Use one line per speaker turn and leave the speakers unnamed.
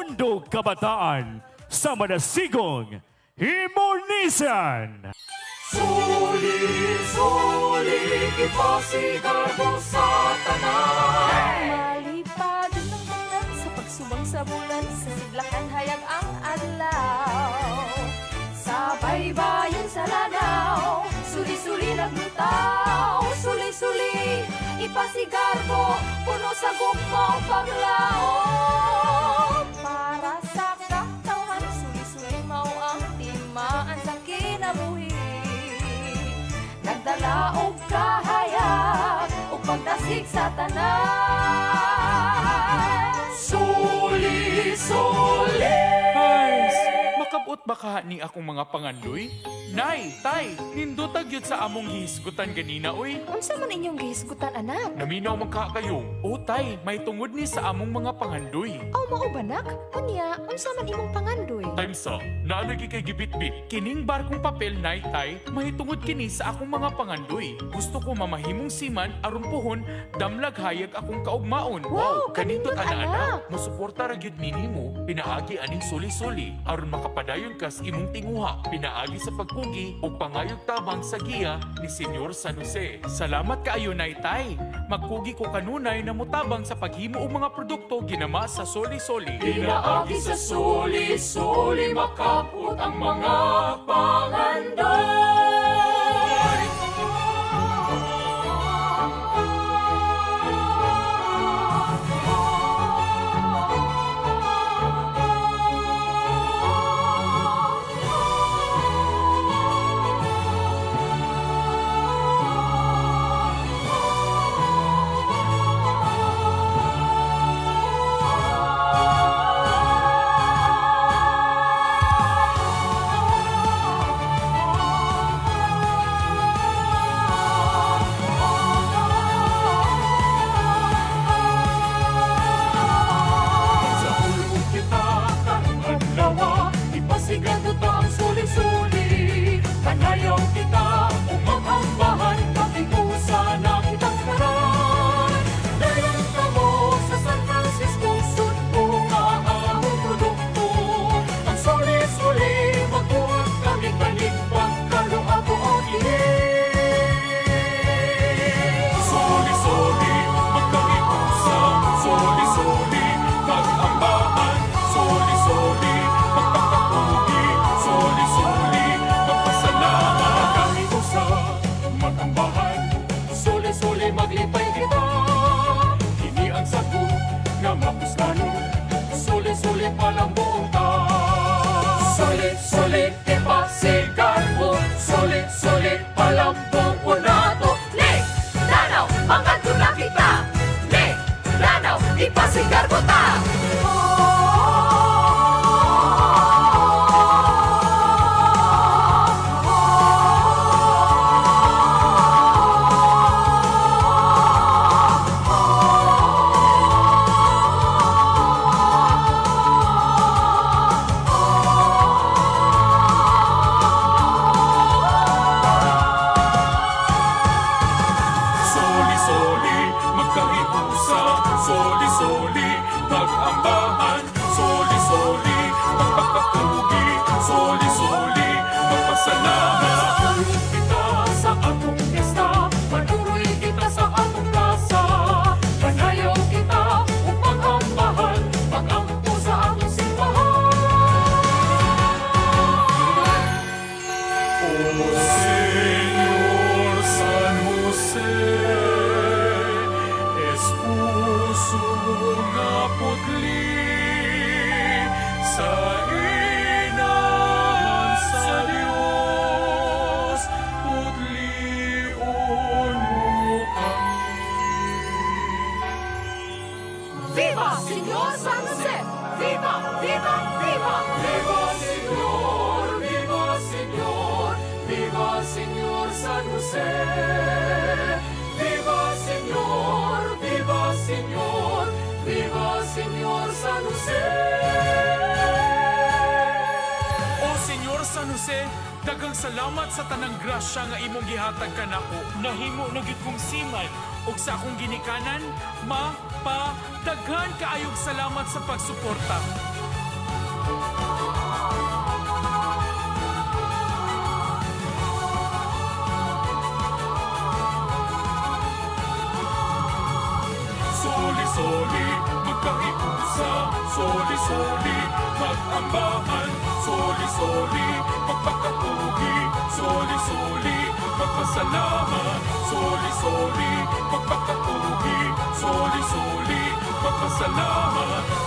handog kabataan sa manasigong Immunisan.
Suli, ipasigar mo sa tanan.
Malipad ng bulan sa pagsubang sa bulan, sa siglakan hayag ang adlaw. Sa baybayin sa lanaw, suli-suli naglutaw. Suli-suli, ipasigar mo, puno sa gugmong paglaom. Para sa katawhan, suli-suli mao ang timaan sa kinabuhi. Nagdala og kahayag ug pagdasig sa tanan.
Suli,
Guys, makabot ba ka ni akong mga pangandoy? Nay, tay, nindutag yun sa among gihisgutan ganina, oy.
Unsa man inyong gihisgutan, anak?
Naminaw man ka kayo. O tay, may tungod ni sa among mga pangandoy.
Aw mao ba nak? Unya, unsa man imong pangandoy?
Time sa, naalagi kay gibitbit. Kining barkong papel, nay, tay, may tungod kini sa akong mga pangandoy. Gusto ko mamahimong siman, aron pohon, damlag hayag akong kaugmaon.
Wow,
kanindot
kanindot,
ana-ana.
anak.
Musuporta ra gyud ninimo, pinaagi aning suli-suli, aron makapadayon kas imong tinguha, pinaagi sa pagpugi o pangayog tabang sa giya ni Senyor San Jose. Salamat kaayo, nay, tay. Magpugi ko kanunay na mutabang sa paghimo og mga produkto ginama sa soli-soli.
Pinaagi sa suli, makapot ang mga pangandoy. Sa ulo kita, karong adlaw, ipasigan kita ang suli-suli. Kanayaw kita, umanghambahan, pakiusa na kitang karan. Dayon ka mo sa San Francisco, sudto nga among produkto. Ang suli-suli, magbuhat kami balik-bang, kaluato o Suli-suli, magkakiusap, suli-suli, mag-ambahan, suli-suli, magpakapugi, suli-suli, magpasalamat. Kami usap, mag-ambahan, suli-suli, maglipay kita. Kini ang sagot nga mapuslano, suli-suli palang buong ta. Suli-suli, ipasigar mo, suli-suli, palang buong nato. Nek, danaw, mga tuna kita. Nek, danaw, ipasigar mo ta. Soli-soli, magkakiusap, soli-soli, mag-ambahan, soli-soli, magpakapugi, soli-soli, magpasalamat. Manuroy kita sa atong pista, manuroy kita sa atong plaza. Panayaw kita upang ambahan, pag-ampo sa atong simbahan. O Señor San Jose, espuso nga putli sa inahan sa Dios, putlion mo kami.
Viva Señor San Jose! Viva, viva, viva!
Viva Señor, viva Señor, viva Señor San Jose. Viva Señor, viva Señor, viva Señor San Jose.
O Senyor San Jose, daghang salamat sa tanang grasya nga imong gihatag kanako. Nahimo na gyud kong siman ug sa akong ginikanan, daghan kaayog salamat sa pagsuporta.
Soli-soli, mag-ambahan. Soli-soli, magpakapugi. Soli-soli, magpasalamat. Soli-soli, magpakapugi. Soli-soli, magpasalamat.